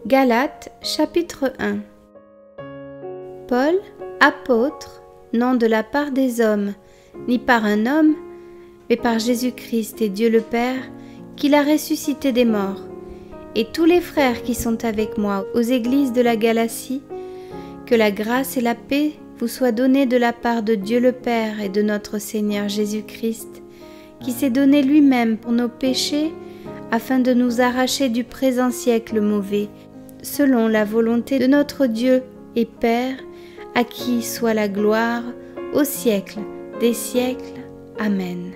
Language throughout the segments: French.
Galates chapitre 1. Paul, apôtre, non de la part des hommes, ni par un homme, mais par Jésus-Christ et Dieu le Père, qui l'a ressuscité des morts, et tous les frères qui sont avec moi aux églises de la Galatie, que la grâce et la paix vous soient données de la part de Dieu le Père et de notre Seigneur Jésus-Christ, qui s'est donné lui-même pour nos péchés, afin de nous arracher du présent siècle mauvais, selon la volonté de notre Dieu et Père, à qui soit la gloire au siècle des siècles. Amen.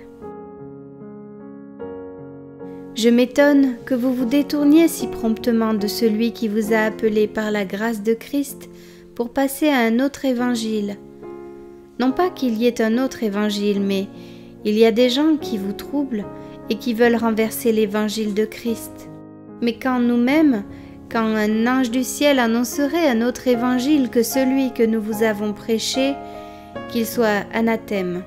Je m'étonne que vous vous détourniez si promptement de celui qui vous a appelé par la grâce de Christ pour passer à un autre évangile. Non pas qu'il y ait un autre évangile, mais il y a des gens qui vous troublent et qui veulent renverser l'évangile de Christ. Mais quand nous-mêmes, quand un ange du ciel annoncerait un autre évangile que celui que nous vous avons prêché, qu'il soit anathème.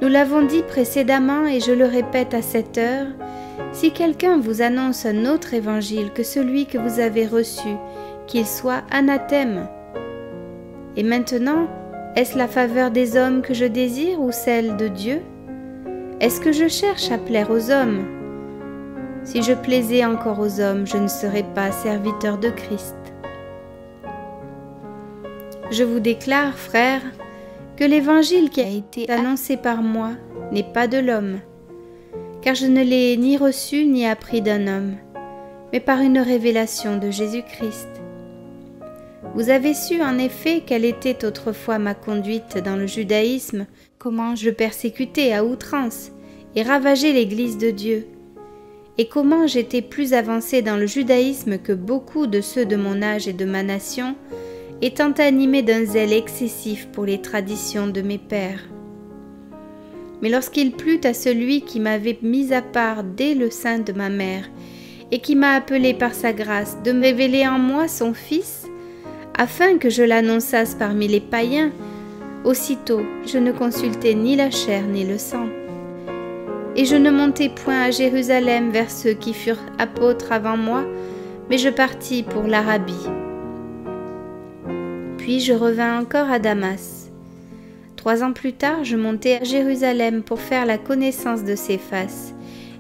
Nous l'avons dit précédemment et je le répète à cette heure, si quelqu'un vous annonce un autre évangile que celui que vous avez reçu, qu'il soit anathème. Et maintenant, est-ce la faveur des hommes que je désire ou celle de Dieu? Est-ce que je cherche à plaire aux hommes? Si je plaisais encore aux hommes, je ne serais pas serviteur de Christ. Je vous déclare, frères, que l'évangile qui a été annoncé par moi n'est pas de l'homme, car je ne l'ai ni reçu ni appris d'un homme, mais par une révélation de Jésus-Christ. Vous avez su en effet quelle était autrefois ma conduite dans le judaïsme, comment je persécutais à outrance et ravageais l'Église de Dieu, et comment j'étais plus avancé dans le judaïsme que beaucoup de ceux de mon âge et de ma nation, étant animé d'un zèle excessif pour les traditions de mes pères. Mais lorsqu'il plut à celui qui m'avait mis à part dès le sein de ma mère, et qui m'a appelé par sa grâce de me révéler en moi son Fils, afin que je l'annonçasse parmi les païens, aussitôt je ne consultai ni la chair ni le sang. Et je ne montai point à Jérusalem vers ceux qui furent apôtres avant moi, mais je partis pour l'Arabie. Puis je revins encore à Damas. 3 ans plus tard, je montai à Jérusalem pour faire la connaissance de Céphas,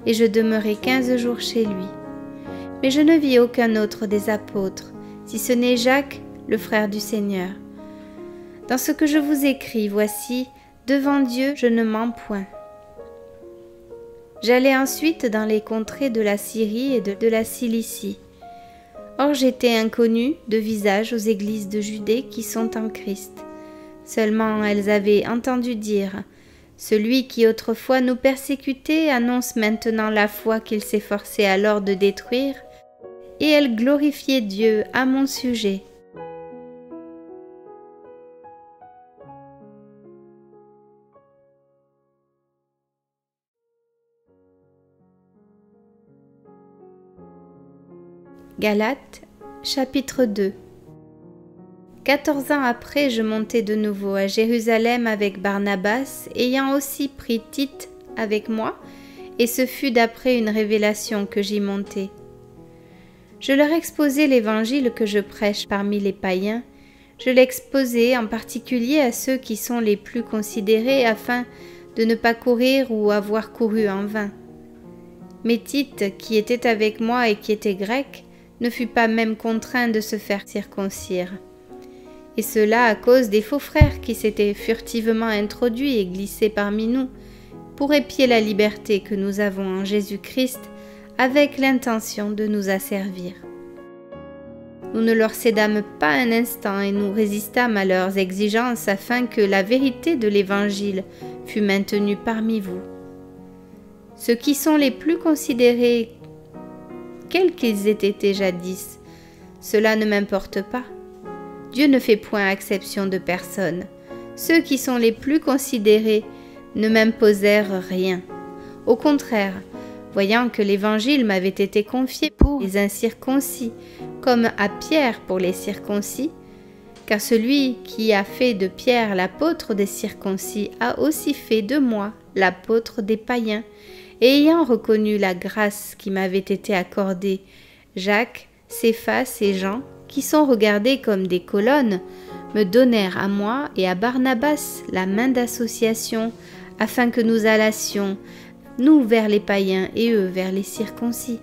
et je demeurai 15 jours chez lui. Mais je ne vis aucun autre des apôtres, si ce n'est Jacques, le frère du Seigneur. Dans ce que je vous écris, voici, devant Dieu, je ne mens point. J'allai ensuite dans les contrées de la Syrie et de la Cilicie. Or j'étais inconnu de visage aux églises de Judée qui sont en Christ. Seulement elles avaient entendu dire, « Celui qui autrefois nous persécutait annonce maintenant la foi qu'il s'efforçait alors de détruire, et elles glorifiaient Dieu à mon sujet. » Galates, chapitre 2. 14 ans après, je montai de nouveau à Jérusalem avec Barnabas, ayant aussi pris Tite avec moi, et ce fut d'après une révélation que j'y montai. Je leur exposai l'évangile que je prêche parmi les païens, je l'exposai en particulier à ceux qui sont les plus considérés, afin de ne pas courir ou avoir couru en vain. Mais Tite, qui était avec moi et qui était grec, ne fut pas même contraint de se faire circoncire. Et cela à cause des faux frères qui s'étaient furtivement introduits et glissés parmi nous, pour épier la liberté que nous avons en Jésus-Christ, avec l'intention de nous asservir. Nous ne leur cédâmes pas un instant et nous résistâmes à leurs exigences afin que la vérité de l'Évangile fût maintenue parmi vous. Ceux qui sont les plus considérés, quels qu'ils aient été jadis, cela ne m'importe pas. Dieu ne fait point exception de personne. Ceux qui sont les plus considérés ne m'imposèrent rien. Au contraire, voyant que l'Évangile m'avait été confié pour les incirconcis, comme à Pierre pour les circoncis, car celui qui a fait de Pierre l'apôtre des circoncis a aussi fait de moi l'apôtre des païens, et ayant reconnu la grâce qui m'avait été accordée, Jacques, Céphas et Jean, qui sont regardés comme des colonnes, me donnèrent à moi et à Barnabas la main d'association, afin que nous allassions, nous vers les païens et eux vers les circoncis.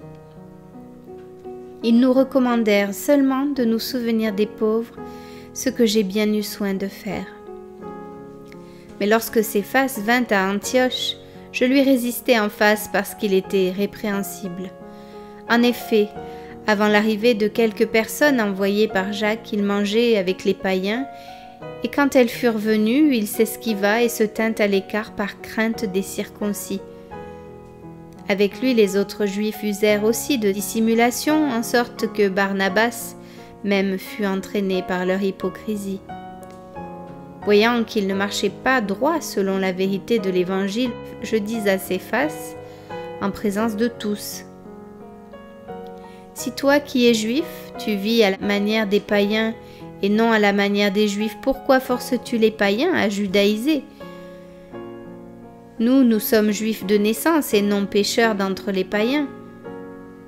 Ils nous recommandèrent seulement de nous souvenir des pauvres, ce que j'ai bien eu soin de faire. Mais lorsque Céphas vint à Antioche, je lui résistai en face parce qu'il était répréhensible. En effet, avant l'arrivée de quelques personnes envoyées par Jacques, il mangeait avec les païens, et quand elles furent venues, il s'esquiva et se tint à l'écart par crainte des circoncis. Avec lui, les autres Juifs usèrent aussi de dissimulation, en sorte que Barnabas même fut entraîné par leur hypocrisie. Voyant qu'il ne marchait pas droit selon la vérité de l'Évangile, je dis à Céphas, en présence de tous: « Si toi qui es juif, tu vis à la manière des païens et non à la manière des Juifs, pourquoi forces-tu les païens à judaïser ? Nous sommes juifs de naissance et non pécheurs d'entre les païens.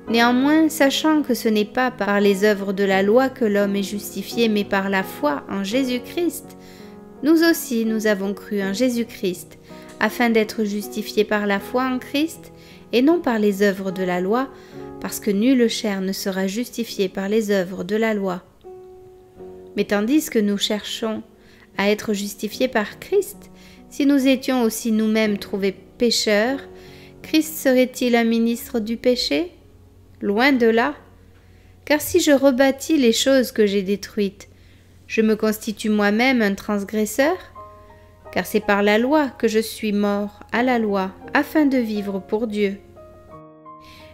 Néanmoins, sachant que ce n'est pas par les œuvres de la loi que l'homme est justifié, mais par la foi en Jésus-Christ, nous aussi nous avons cru en Jésus-Christ, afin d'être justifiés par la foi en Christ et non par les œuvres de la loi, parce que nulle chair ne sera justifiée par les œuvres de la loi. Mais tandis que nous cherchons à être justifiés par Christ, si nous étions aussi nous-mêmes trouvés pécheurs, Christ serait-il un ministre du péché? Loin de là. Car si je rebâtis les choses que j'ai détruites, je me constitue moi-même un transgresseur? Car c'est par la loi que je suis mort à la loi, afin de vivre pour Dieu.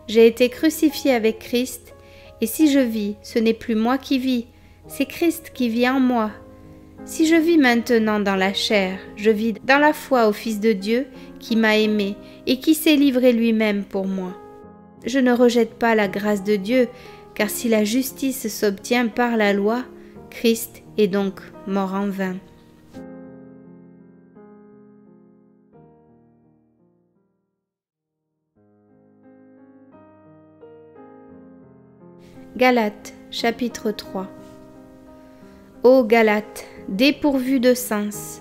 J'ai été crucifié avec Christ, et si je vis, ce n'est plus moi qui vis, c'est Christ qui vit en moi. Si je vis maintenant dans la chair, je vis dans la foi au Fils de Dieu qui m'a aimé et qui s'est livré lui-même pour moi. Je ne rejette pas la grâce de Dieu, car si la justice s'obtient par la loi, Christ est donc mort en vain. Galates, chapitre 3. Ô Galates, dépourvus de sens,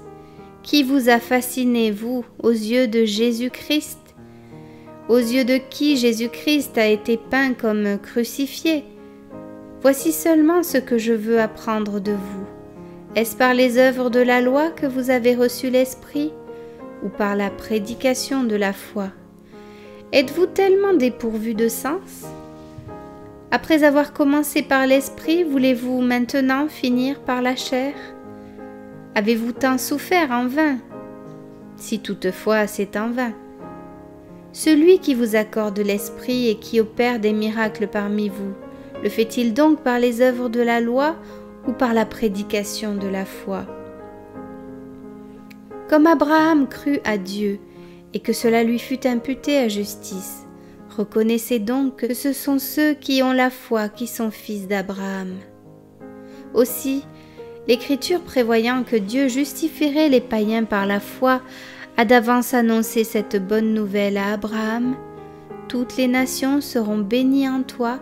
qui vous a fasciné, vous, aux yeux de Jésus-Christ, aux yeux de qui Jésus-Christ a été peint comme crucifié? Voici seulement ce que je veux apprendre de vous. Est-ce par les œuvres de la loi que vous avez reçu l'Esprit, ou par la prédication de la foi? Êtes-vous tellement dépourvus de sens? Après avoir commencé par l'Esprit, voulez-vous maintenant finir par la chair? Avez-vous tant souffert en vain? Si toutefois c'est en vain. Celui qui vous accorde l'Esprit et qui opère des miracles parmi vous, le fait-il donc par les œuvres de la loi ou par la prédication de la foi? Comme Abraham crut à Dieu et que cela lui fut imputé à justice, reconnaissez donc que ce sont ceux qui ont la foi qui sont fils d'Abraham. Aussi, l'Écriture prévoyant que Dieu justifierait les païens par la foi, a d'avance annoncé cette bonne nouvelle à Abraham: toutes les nations seront bénies en toi,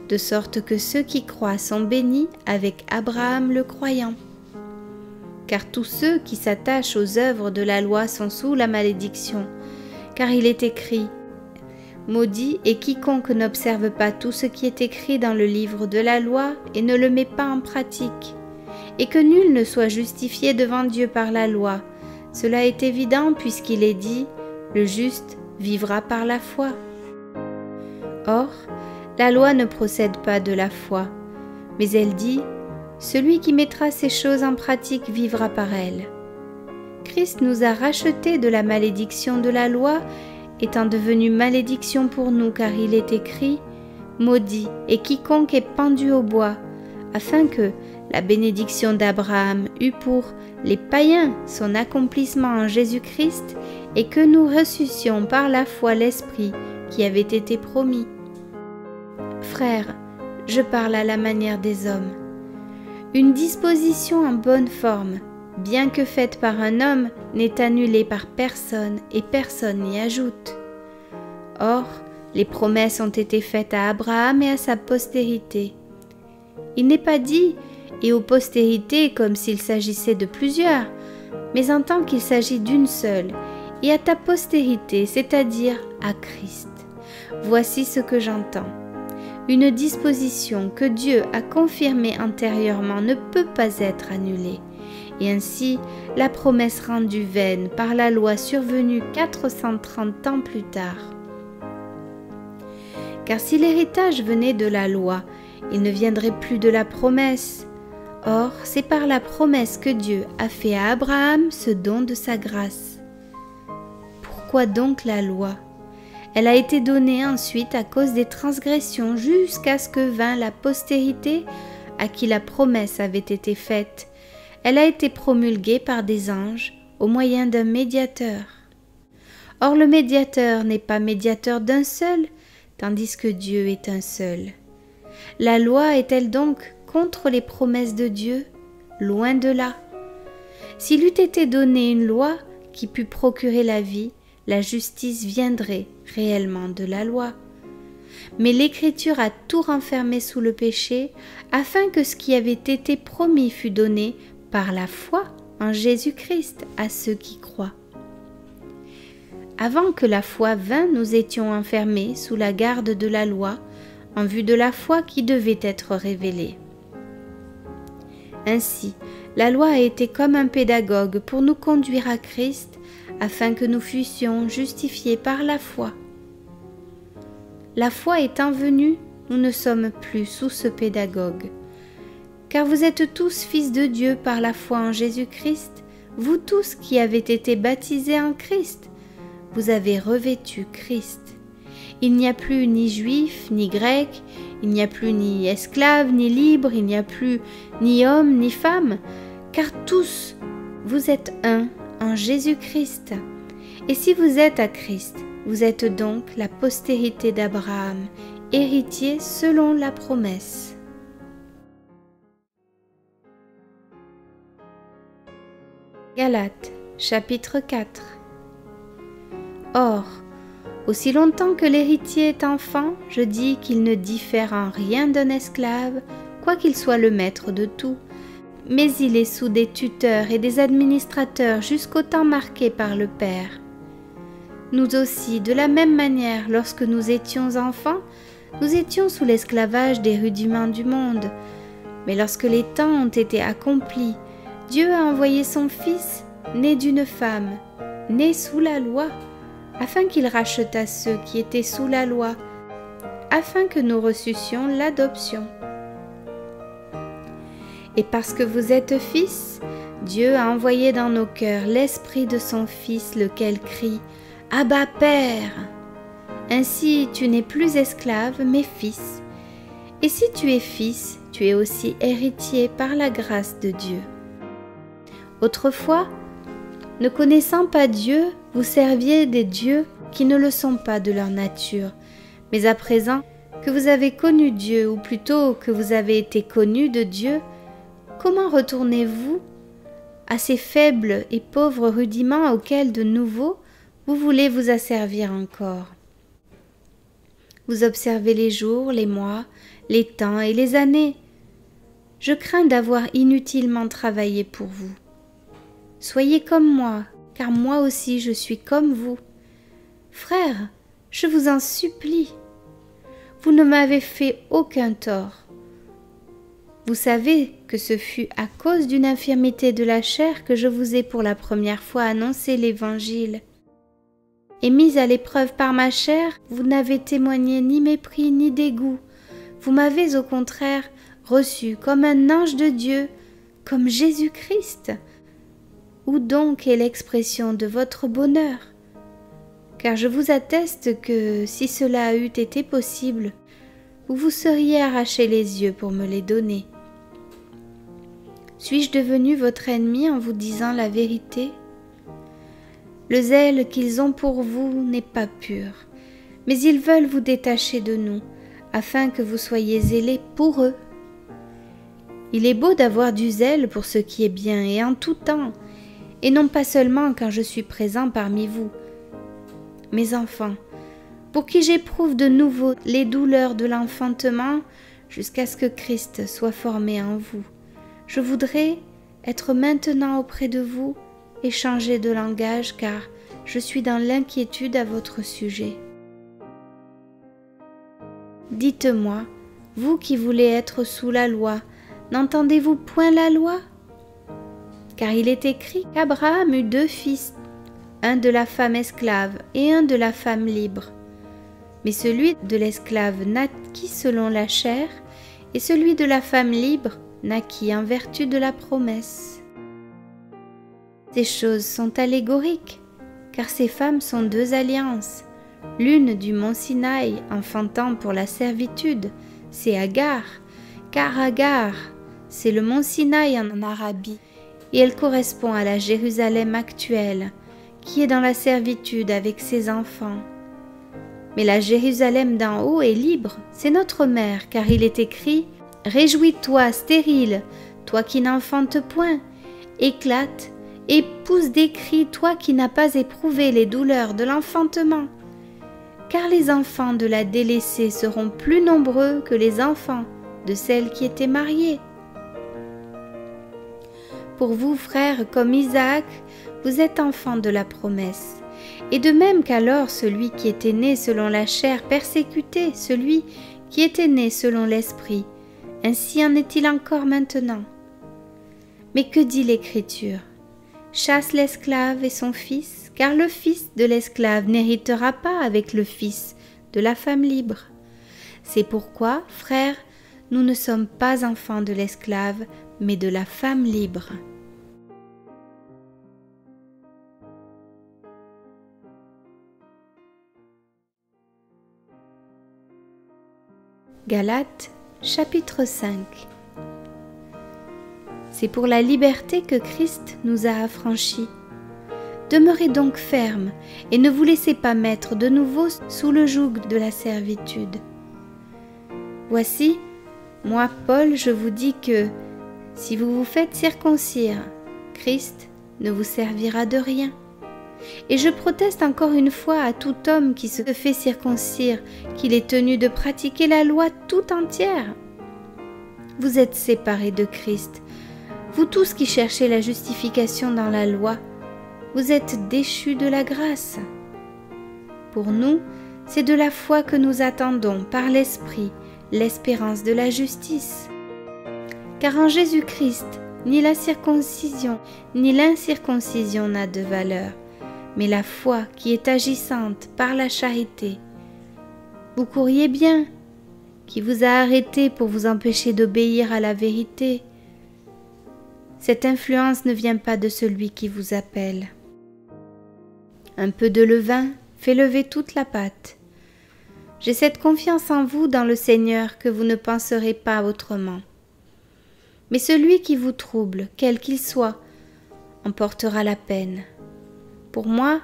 de sorte que ceux qui croient sont bénis avec Abraham le croyant. Car tous ceux qui s'attachent aux œuvres de la loi sont sous la malédiction, car il est écrit: maudit est quiconque n'observe pas tout ce qui est écrit dans le livre de la loi et ne le met pas en pratique, et que nul ne soit justifié devant Dieu par la loi. Cela est évident puisqu'il est dit: le juste vivra par la foi. Or, la loi ne procède pas de la foi, mais elle dit: celui qui mettra ces choses en pratique vivra par elles. Christ nous a rachetés de la malédiction de la loi, étant devenu malédiction pour nous, car il est écrit: maudit est quiconque est pendu au bois, afin que la bénédiction d'Abraham eût pour les païens son accomplissement en Jésus-Christ, et que nous reçussions par la foi l'Esprit qui avait été promis. Frères, je parle à la manière des hommes. Une disposition en bonne forme, bien que faite par un homme, n'est annulée par personne et personne n'y ajoute. Or, les promesses ont été faites à Abraham et à sa postérité. Il n'est pas dit « et aux postérités » comme s'il s'agissait de plusieurs, mais en tant qu'il s'agit d'une seule, et à ta postérité, c'est-à-dire à Christ. Voici ce que j'entends. Une disposition que Dieu a confirmée antérieurement ne peut pas être annulée, et ainsi la promesse rendue vaine par la loi survenue 430 ans plus tard. Car si l'héritage venait de la loi, il ne viendrait plus de la promesse. Or, c'est par la promesse que Dieu a fait à Abraham ce don de sa grâce. Pourquoi donc la loi ? Elle a été donnée ensuite à cause des transgressions jusqu'à ce que vint la postérité à qui la promesse avait été faite. Elle a été promulguée par des anges au moyen d'un médiateur. Or le médiateur n'est pas médiateur d'un seul, tandis que Dieu est un seul. La loi est-elle donc contre les promesses de Dieu? Loin de là. S'il eût été donné une loi qui pût procurer la vie, la justice viendrait réellement de la loi. Mais l'Écriture a tout renfermé sous le péché, afin que ce qui avait été promis fût donné par la foi en Jésus-Christ à ceux qui croient. Avant que la foi vînt, nous étions enfermés sous la garde de la loi, en vue de la foi qui devait être révélée. Ainsi, la loi a été comme un pédagogue pour nous conduire à Christ, afin que nous fussions justifiés par la foi. La foi étant venue, nous ne sommes plus sous ce pédagogue. Car vous êtes tous fils de Dieu par la foi en Jésus-Christ, vous tous qui avez été baptisés en Christ. Vous avez revêtu Christ. Il n'y a plus ni juif, ni grec, il n'y a plus ni esclave, ni libre, il n'y a plus ni homme, ni femme, car tous, vous êtes un en Jésus-Christ. Et si vous êtes à Christ, vous êtes donc la postérité d'Abraham, héritier selon la promesse. Galates, chapitre 4. Or, aussi longtemps que l'héritier est enfant, je dis qu'il ne diffère en rien d'un esclave, quoiqu'il soit le maître de tout, mais il est sous des tuteurs et des administrateurs jusqu'au temps marqué par le Père. Nous aussi, de la même manière, lorsque nous étions enfants, nous étions sous l'esclavage des rudiments du monde. Mais lorsque les temps ont été accomplis, Dieu a envoyé son Fils, né d'une femme, né sous la loi, afin qu'il rachetât ceux qui étaient sous la loi, afin que nous reçussions l'adoption. Et parce que vous êtes fils, Dieu a envoyé dans nos cœurs l'esprit de son Fils, lequel crie « Abba, Père !» Ainsi, tu n'es plus esclave, mais fils. Et si tu es fils, tu es aussi héritier par la grâce de Dieu. Autrefois, ne connaissant pas Dieu, vous serviez des dieux qui ne le sont pas de leur nature. Mais à présent que vous avez connu Dieu, ou plutôt que vous avez été connus de Dieu, comment retournez-vous à ces faibles et pauvres rudiments auxquels de nouveau vous voulez vous asservir encore? Vous observez les jours, les mois, les temps et les années. Je crains d'avoir inutilement travaillé pour vous. Soyez comme moi, car moi aussi je suis comme vous. Frères, je vous en supplie, vous ne m'avez fait aucun tort. Vous savez que ce fut à cause d'une infirmité de la chair que je vous ai pour la première fois annoncé l'Évangile. Et mis à l'épreuve par ma chair, vous n'avez témoigné ni mépris ni dégoût. Vous m'avez au contraire reçu comme un ange de Dieu, comme Jésus-Christ. Où donc est l'expression de votre bonheur? Car je vous atteste que, si cela eût été possible, vous vous seriez arraché les yeux pour me les donner. Suis-je devenu votre ennemi en vous disant la vérité? Le zèle qu'ils ont pour vous n'est pas pur, mais ils veulent vous détacher de nous, afin que vous soyez zélés pour eux. Il est beau d'avoir du zèle pour ce qui est bien et en tout temps, et non pas seulement quand je suis présent parmi vous. Mes enfants, pour qui j'éprouve de nouveau les douleurs de l'enfantement, jusqu'à ce que Christ soit formé en vous. Je voudrais être maintenant auprès de vous et changer de langage car je suis dans l'inquiétude à votre sujet. Dites-moi, vous qui voulez être sous la loi, n'entendez-vous point la loi? Car il est écrit qu'Abraham eut 2 fils, un de la femme esclave et un de la femme libre. Mais celui de l'esclave naquit selon la chair, et celui de la femme libre naquit en vertu de la promesse. Ces choses sont allégoriques, car ces femmes sont 2 alliances. L'une du mont Sinaï, enfantant pour la servitude, c'est Agar, car Agar, c'est le mont Sinaï en Arabie, et elle correspond à la Jérusalem actuelle, qui est dans la servitude avec ses enfants. Mais la Jérusalem d'en haut est libre, c'est notre mère, car il est écrit « Réjouis-toi, stérile, toi qui n'enfantes point, éclate et pousse des cris, toi qui n'as pas éprouvé les douleurs de l'enfantement. Car les enfants de la délaissée seront plus nombreux que les enfants de celle qui était mariée. » Pour vous, frères, comme Isaac, vous êtes enfants de la promesse. Et de même qu'alors celui qui était né selon la chair persécutait celui qui était né selon l'esprit, ainsi en est-il encore maintenant. Mais que dit l'Écriture? Chasse l'esclave et son fils, car le fils de l'esclave n'héritera pas avec le fils de la femme libre. C'est pourquoi, frères, nous ne sommes pas enfants de l'esclave, mais de la femme libre. Galates, chapitre 5. C'est pour la liberté que Christ nous a affranchis. Demeurez donc fermes et ne vous laissez pas mettre de nouveau sous le joug de la servitude. Voici, moi, Paul, je vous dis que si vous vous faites circoncire, Christ ne vous servira de rien. Et je proteste encore une fois à tout homme qui se fait circoncire qu'il est tenu de pratiquer la loi tout entière. Vous êtes séparés de Christ, vous tous qui cherchez la justification dans la loi, vous êtes déchus de la grâce. Pour nous, c'est de la foi que nous attendons par l'Esprit l'espérance de la justice. Car en Jésus-Christ, ni la circoncision ni l'incirconcision n'a de valeur, mais la foi qui est agissante par la charité. Vous courriez bien, qui vous a arrêté pour vous empêcher d'obéir à la vérité. Cette influence ne vient pas de celui qui vous appelle. Un peu de levain fait lever toute la pâte. J'ai cette confiance en vous dans le Seigneur que vous ne penserez pas autrement. Mais celui qui vous trouble, quel qu'il soit, en portera la peine. Pour moi,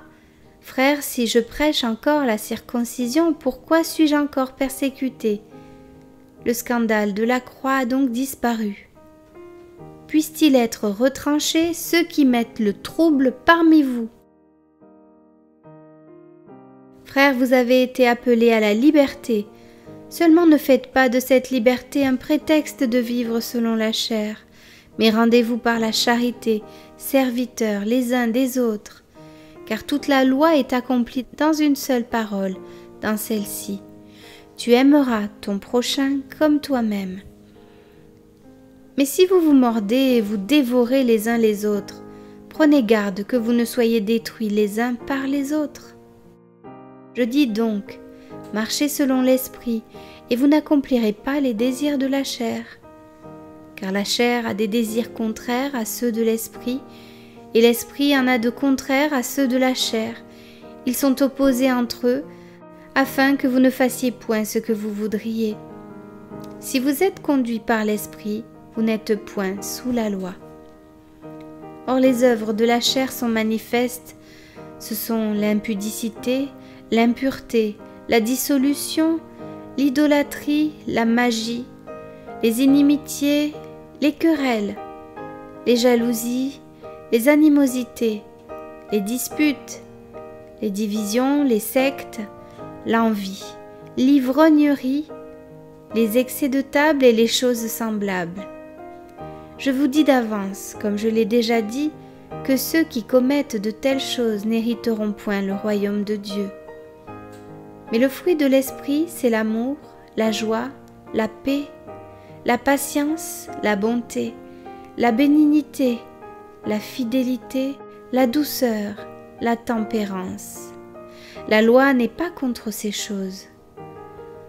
frère, si je prêche encore la circoncision, pourquoi suis-je encore persécuté? Le scandale de la croix a donc disparu. Puissent-ils être retranchés ceux qui mettent le trouble parmi vous? Frères, vous avez été appelés à la liberté. Seulement ne faites pas de cette liberté un prétexte de vivre selon la chair, mais rendez-vous par la charité, serviteurs les uns des autres. Car toute la loi est accomplie dans une seule parole, dans celle-ci. Tu aimeras ton prochain comme toi-même. Mais si vous vous mordez et vous dévorez les uns les autres, prenez garde que vous ne soyez détruits les uns par les autres. Je dis donc, marchez selon l'esprit, et vous n'accomplirez pas les désirs de la chair. Car la chair a des désirs contraires à ceux de l'esprit, et l'esprit en a de contraires à ceux de la chair. Ils sont opposés entre eux, afin que vous ne fassiez point ce que vous voudriez. Si vous êtes conduits par l'esprit, vous n'êtes point sous la loi. Or les œuvres de la chair sont manifestes, ce sont l'impudicité, l'impureté, la dissolution, l'idolâtrie, la magie, les inimitiés, les querelles, les jalousies, les animosités, les disputes, les divisions, les sectes, l'envie, l'ivrognerie les excès de table et les choses semblables. Je vous dis d'avance, comme je l'ai déjà dit, que ceux qui commettent de telles choses n'hériteront point le royaume de Dieu. Mais le fruit de l'esprit, c'est l'amour, la joie, la paix, la patience, la bonté, la bénignité, la fidélité, la douceur, la tempérance. La loi n'est pas contre ces choses.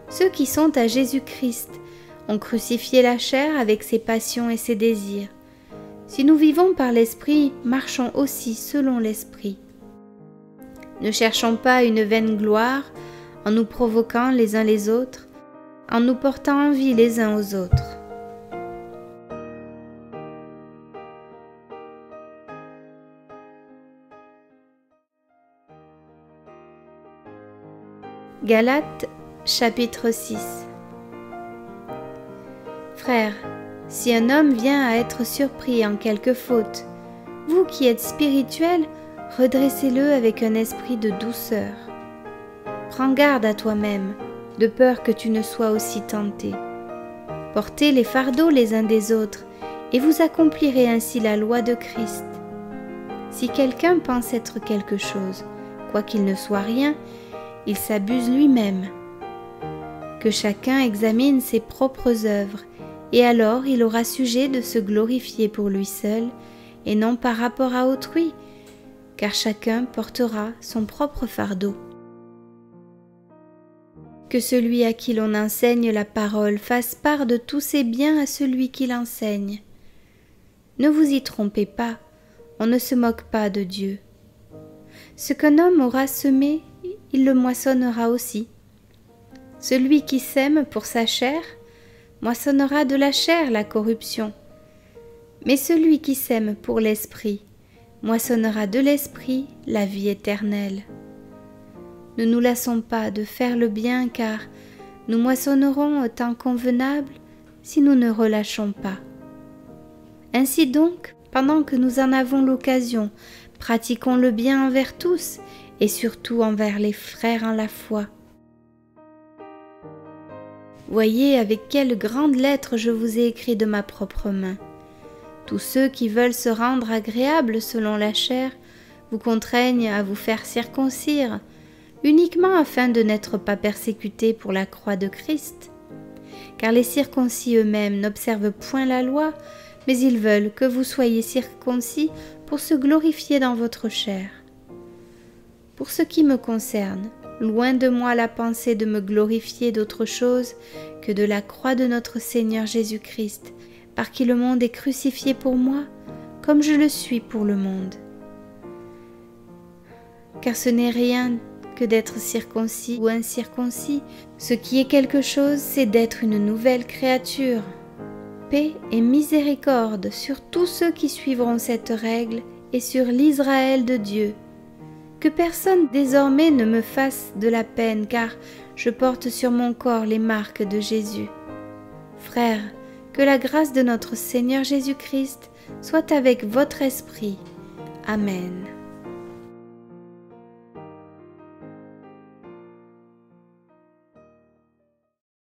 Ceux qui sont à Jésus-Christ ont crucifié la chair avec ses passions et ses désirs. Si nous vivons par l'Esprit, marchons aussi selon l'Esprit. Ne cherchons pas une vaine gloire en nous provoquant les uns les autres, en nous portant envie les uns aux autres. Galates chapitre 6. Frères, si un homme vient à être surpris en quelque faute, vous qui êtes spirituels, redressez-le avec un esprit de douceur. Prends garde à toi-même, de peur que tu ne sois aussi tenté. Portez les fardeaux les uns des autres, et vous accomplirez ainsi la loi de Christ. Si quelqu'un pense être quelque chose, quoiqu'il ne soit rien, il s'abuse lui-même. Que chacun examine ses propres œuvres, et alors il aura sujet de se glorifier pour lui seul, et non par rapport à autrui, car chacun portera son propre fardeau. Que celui à qui l'on enseigne la parole fasse part de tous ses biens à celui qui l'enseigne. Ne vous y trompez pas, on ne se moque pas de Dieu. Ce qu'un homme aura semé, il le moissonnera aussi. Celui qui sème pour sa chair, moissonnera de la chair la corruption. Mais celui qui sème pour l'esprit, moissonnera de l'esprit la vie éternelle. Ne nous lassons pas de faire le bien, car nous moissonnerons au temps convenable si nous ne relâchons pas. Ainsi donc, pendant que nous en avons l'occasion, pratiquons le bien envers tous, et surtout envers les frères en la foi. Voyez avec quelle grande lettre je vous ai écrit de ma propre main. Tous ceux qui veulent se rendre agréables selon la chair vous contraignent à vous faire circoncire, uniquement afin de n'être pas persécutés pour la croix de Christ. Car les circoncis eux-mêmes n'observent point la loi, mais ils veulent que vous soyez circoncis pour se glorifier dans votre chair. Pour ce qui me concerne, loin de moi la pensée de me glorifier d'autre chose que de la croix de notre Seigneur Jésus-Christ, par qui le monde est crucifié pour moi, comme je le suis pour le monde. Car ce n'est rien que d'être circoncis ou incirconcis, ce qui est quelque chose, c'est d'être une nouvelle créature. Paix et miséricorde sur tous ceux qui suivront cette règle et sur l'Israël de Dieu. Que personne désormais ne me fasse de la peine, car je porte sur mon corps les marques de Jésus. Frères, que la grâce de notre Seigneur Jésus-Christ soit avec votre esprit. Amen.